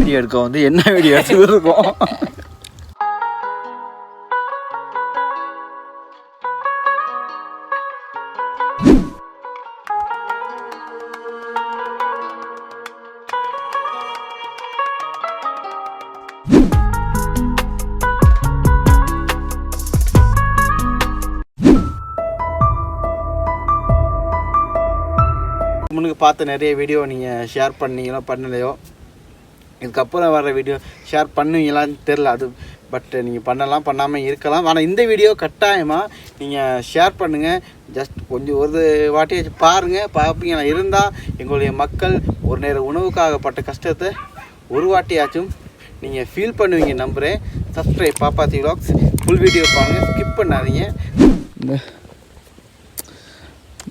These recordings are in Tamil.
வீடியோ எடுக்க வந்து என்ன வீடியோ எடுத்துக்கிட்டு இருக்கோம். முன்னுக்கு பார்த்த நிறைய வீடியோ நீங்கள் ஷேர் பண்ணீங்களோ பண்ணலையோ, இதுக்கப்புறம் வர்ற வீடியோ ஷேர் பண்ணுவீங்களான்னு தெரில. அது பட் நீங்கள் பண்ணலாம், பண்ணாமல் இருக்கலாம். ஆனால் இந்த வீடியோ கட்டாயமாக நீங்கள் ஷேர் பண்ணுங்கள். ஜஸ்ட் கொஞ்சம் ஒரு வாட்டியாச்சும் பாருங்கள், பார்ப்பீங்களா. இருந்தால் எங்களுடைய மக்கள் ஒரு நேர உணவுக்காகப்பட்ட கஷ்டத்தை ஒரு வாட்டியாச்சும் நீங்கள் ஃபீல் பண்ணுவீங்க நம்புகிறேன். சப்ஸ்கிரைப் பாப்பாத்தி விலாக்ஸ், ஃபுல் வீடியோ பாருங்கள், ஸ்கிப் பண்ணாதீங்க.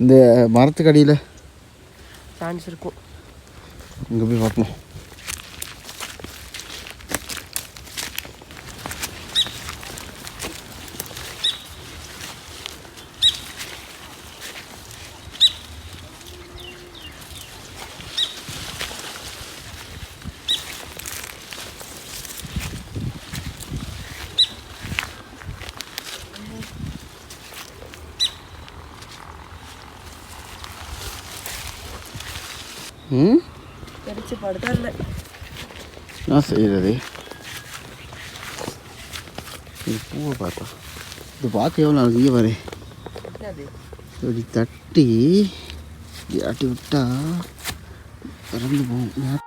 இந்த மரத்துக்கு அடியில் சான்ஸ் இருக்கும், இங்கே போய் பார்ப்போம். தெரிச்சு படுத்தா இல்லை, என்ன செய்கிறது? இது பூவை பார்த்தா இது பார்க்க எவ்வளோ நாளைக்கு இங்கே பாரு. இப்படி தட்டி இப்படி ஆட்டி விட்டா இறந்து போகும்.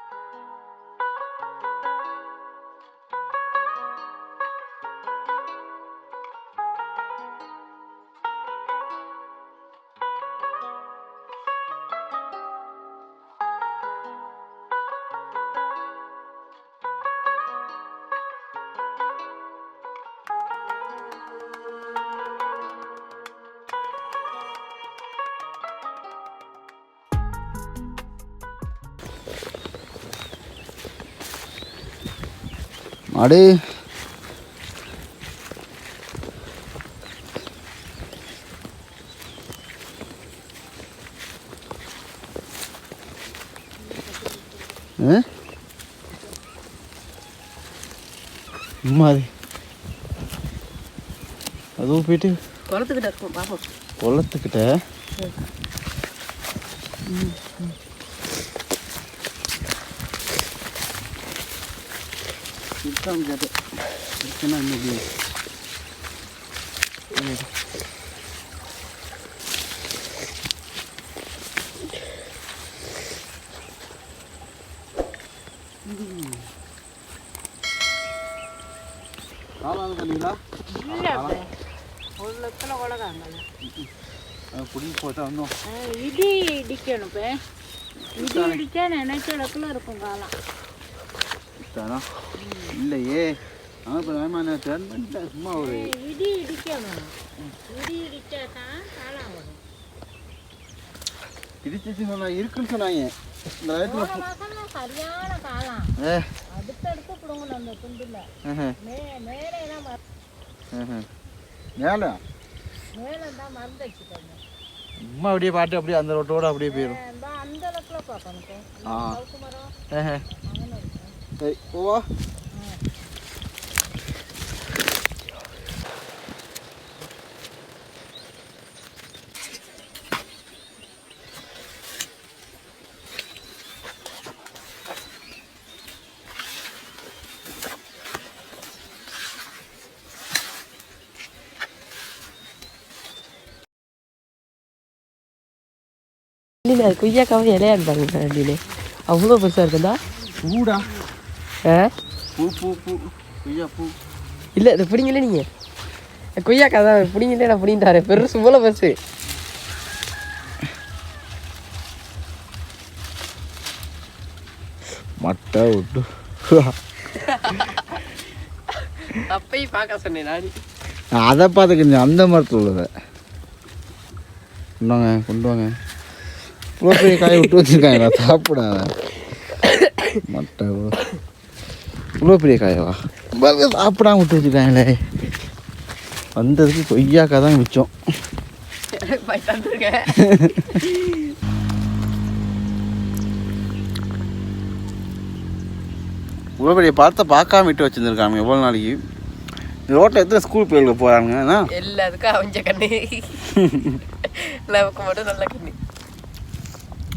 மாடு மாதிரி அதுவும் போயிட்டு குளத்துக்கிட்ட இருக்கும் பாப்போம். குளத்துக்கிட்ட இருக்காது இருக்குன்னா இன்னைக்கு காலம் பண்ணீங்களா? ஒரு லட்சம் உலகாங்கல்ல குடிக்கு போட்டா வந்தோம். இடி இடிக்கணும். இப்போ இடி இடிச்சா நினைச்ச இடத்துல இருக்கும் காலம். இல்லையே சும்மா ஒரு இடி இடிக்கணும். இடி இடிச்சா தான் காலம் வரும். இடிச்சு சொன்னா இருக்குன்னு சொன்னாங்க. இந்த சரியான காலம் அடுத்தடுத்து பிடுங்கணும். அந்த துண்டுல மேலாம் மேலதான் மருந்து வச்சுக்கோங்க. சும்மா அப்படியே பாட்டு அப்படியே அந்த ரோட்டோட அப்படியே போயிடும். அந்த இடத்துல பார்க்கணும். சரி போவா. இல்லை கொய்யாக்காவை இலையா இருப்பாங்க அப்படின்னு அவ்வளோ பெருசாக இருக்குதா? பூடா. பூ பூ பூ கொய்யா பூ இல்லை, இதை பிடிங்கல நீங்கள். கொய்யாக்கா தான் பிடிங்கலே, நான் பிடிங்கிட்டாரு. பெருசு போல பெருசு. மட்டை விட்டு அப்பையும் பார்க்க சொன்னேன் நான். அதை பார்த்துக்கிங்க அந்த மரத்தில் உள்ளதை கொண்டு வாங்க கொண்டு வாங்க. இவ்வளோ பெரிய காயை விட்டு வச்சுருக்காங்க, சாப்பிட மட்டை இவ்வளோ பெரிய காயவா சாப்பிடாம விட்டு வச்சுருக்காங்களே. வந்ததுக்கு கொய்யாக்கா தான் மிச்சம். இவ்வளோ பெரிய படத்தை பார்க்காம விட்டு வச்சுருந்துருக்காங்க எவ்வளோ நாளைக்கு. இந்த ரோட்டில் எத்தனை ஸ்கூல் பிள்ளைங்க போகிறாங்க. எல்லாத்துக்கும் அவங்க கண்ணு, நமக்கு மட்டும் நல்ல கண்ணு.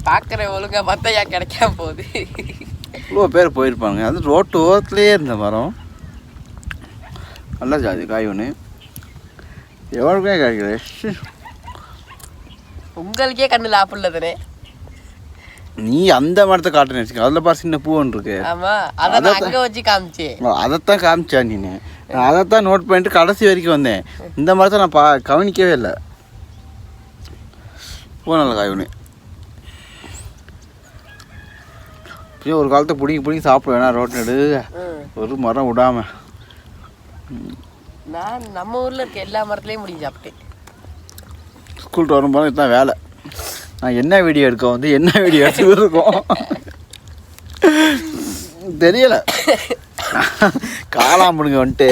பார்க்குற ஒழுங்கா பார்த்தா ஏன் கிடைக்காம போகுது. இவ்வளோ பேர் போயிருப்பாங்க. அது ரோட்டு ஓரத்துலேயே இருந்த மரம். நல்லா ஜாதி காய் ஒன்று எவ்வளோக்கே கிடைக்குது. உங்களுக்கே கண்ணில் ஆப்பிள் தானே. நீ அந்த மரத்தை காட்டுன்னு வச்சுக்க. அதில் பாரு சின்ன பூ ஒன்று இருக்கு. ஆமாம், அதான் அங்கே வச்சு காமிச்சு. அதைத்தான் காமிச்சா நீ. நான் அதைத்தான் நோட் பண்ணிட்டு கடைசி வரைக்கும் வந்தேன். இந்த மரத்தை நான் கவனிக்கவே இல்லை. பூ நல்ல காய் ஒன்று. இப்படியே ஒரு காலத்தை பிடிங்கி சாப்பிட வேணாம் ரோட்டு நடு ஒரு மரம் விடாமல். நான் நம்ம ஊரில் இருக்க எல்லா மரத்துலேயும் முடிஞ்சு சாப்பிட்டேன். ஸ்கூல்ட்டு வரும்போது இதுதான் வேலை. நான் என்ன வீடியோ எடுக்க என்ன வீடியோ எடுத்து இருக்கோம் தெரியலை. காளாம்புடுங்க வந்துட்டு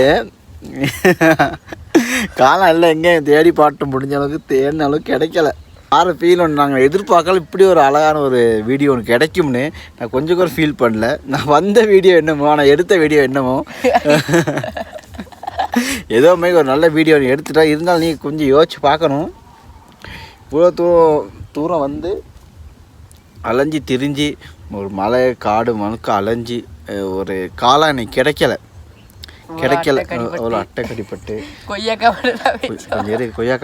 காளான் இல்லை எங்கே தேடி பாட்டு முடிஞ்ச அளவுக்கு தேடின அளவுக்கு கிடைக்கல. ஆறு ஃபீல் ஒன்று நாங்கள் எதிர்பார்க்கல. இப்படி ஒரு அழகான ஒரு வீடியோ ஒன்று கிடைக்கும்னு நான் கொஞ்சம் கூட ஃபீல் பண்ணல. நான் வந்த வீடியோ என்னமோ, நான் எடுத்த வீடியோ என்னமோ, ஏதோ மாதிரி ஒரு நல்ல வீடியோ எடுத்துட்டா. இருந்தாலும் நீங்கள் கொஞ்சம் யோசிச்சு பார்க்கணும். இவ்வளோ தூரம் வந்து அலைஞ்சி திரிஞ்சு ஒரு மலை காடு மனுக்கு அலைஞ்சி ஒரு காளான் இன்னைக்கு கிடைக்கல. அவ்வளோ அட்டை கடிப்பட்டு கொய்யாக்கா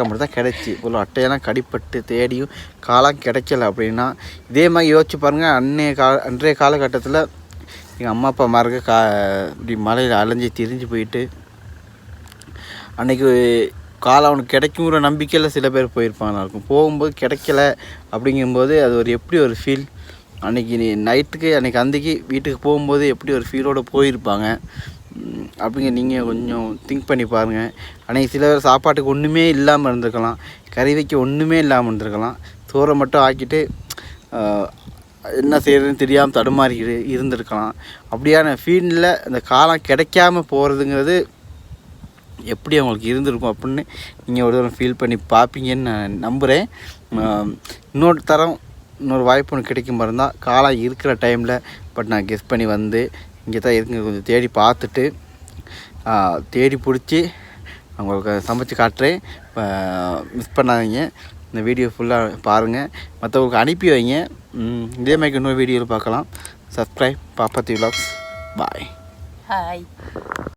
மட்டும் தான் கிடைச்சி. இவ்வளோ அட்டையெல்லாம் கடிப்பட்டு தேடியும் காளான் கிடைக்கல. அப்படின்னா இதே மாதிரி யோசிச்சு பாருங்கள். அன்றைய காலகட்டத்தில் எங்கள் அம்மா அப்பா மார்க்க இப்படி மலையில் அலைஞ்சி திரிஞ்சு போயிட்டு அன்றைக்கி காலம் அவனுக்கு கிடைக்குங்கிற நம்பிக்கையில் சில பேர் போயிருப்பாங்க. இருக்கும் போகும்போது கிடைக்கல அப்படிங்கும்போது அது ஒரு எப்படி ஒரு ஃபீல். அன்றைக்கி நைட்டுக்கு அன்றைக்கி அன்றைக்கி வீட்டுக்கு போகும்போது எப்படி ஒரு ஃபீலோடு போயிருப்பாங்க அப்படிங்க. நீங்கள் கொஞ்சம் திங்க் பண்ணி பாருங்கள். அன்றைக்கி சில பேர் சாப்பாட்டுக்கு ஒன்றுமே இல்லாமல் இருந்திருக்கலாம். கறி வைக்க ஒன்றுமே இல்லாமல் இருந்திருக்கலாம். சோறை மட்டும் ஆக்கிட்டு என்ன செய்கிறதுன்னு தெரியாமல் தடுமாறிக்கிட்டு இருந்திருக்கலாம். அப்படியான ஃபீல்டில் அந்த காலம் கிடைக்காம போகிறதுங்கிறது எப்படி அவங்களுக்கு இருந்திருக்கும் அப்படின்னு நீங்கள் ஒரு தடவை ஃபீல் பண்ணி பார்ப்பீங்கன்னு நான் நம்புகிறேன். இன்னொரு வாய்ப்பு ஒன்று கிடைக்கும் இருந்தால் காலம் இருக்கிற டைமில் பட் நான் கெஸ் பண்ணி வந்து இங்கே தான் இருக்குங்க கொஞ்சம் தேடி பார்த்துட்டு தேடி பிடிச்சி அவங்களுக்கு சமைச்சு காட்டுறேன். மிஸ் பண்ணாதீங்க. இந்த வீடியோ ஃபுல்லாக பாருங்கள், மற்றவங்களுக்கு அனுப்பி வைங்க. இதே மாதிரி இன்னொரு வீடியோவில் பார்க்கலாம். சப்ஸ்கிரைப் பாப்பாத்தி விலாக்ஸ். பாய். ஹாய்.